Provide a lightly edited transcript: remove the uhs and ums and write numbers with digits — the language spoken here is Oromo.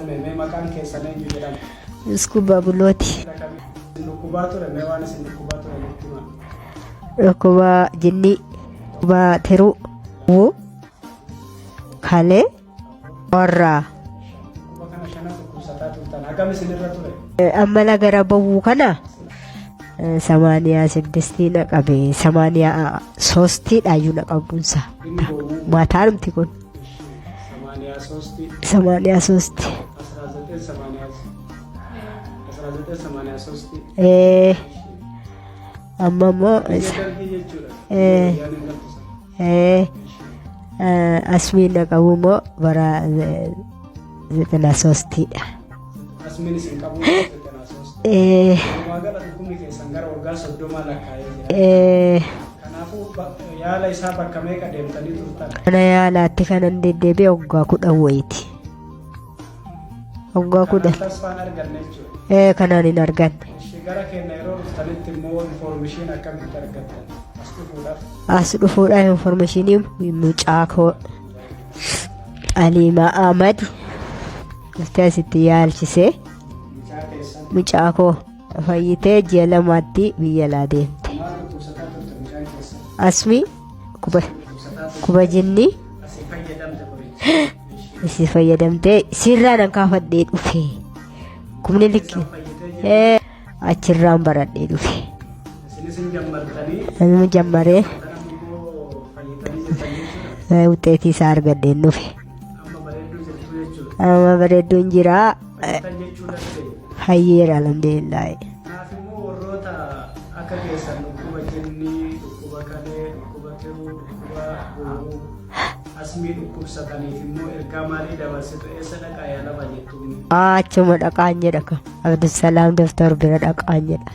Mee maqaan keessan eenyu jedhama? Iskuba Bulooti. Dhukkubaa ture mee waan isin dhukkubaa ture nutti himaa. Dhukkuba jinnii, dhukkuba tiruu, kalee, warraa. Dhukkuba kana shanan dhukkubsataa turtan hagam isinirra ture? Amma gara bawwuu kana 86 na qabe 83 dhaayyuu na qabuunsa. Maataanumti kun 83 amma immoo asmiin na qabu immoo bara 93 dha. Asmiin isin qabu 93. Magaalaa dhukkubni keessan gara waggaa 30 lakkaa'ee jira. Kanaafuu yaala isaa bakka meeqa deemtanii turtan? Kana yaalaatti kanan deddeebi'e waggaa 10 wayiiti. Waggaa 10. Tasfaan arganne jechuudha. Kanaan hin arganne. Gara keenya yeroo dhuftanitti immoo information akkamitti argattan? As dhufuudhaaf informationii mucaa koo Alimaa Ahmad dhuftee asitti yaalchisee mucaa koo fayyitee ji'a lamaatti biyya laa deemte. Asmi kuba jinnii isi fayyadamtee sirraan an kaafadhee dhufe kumni likki achirraan baradhee dhufe. Nama jammaree wuxeetii isaa argadheen dhufe. Amma bareedduun jiraa hayyeera alhamdulillah. Kanaafimmoo warroota akka keessan dhukkuba jinnii, dhukkuba kalee, dhukkuba tiruu, dhukkuba booruu, asmii dhukkubsataniif immoo ergaa maalii dabarsitu eessa dhaqaa yaalama jettuun? Achuma dhaqaan jedha ka Abdusalaam Doftar bira dhaqaan jedha.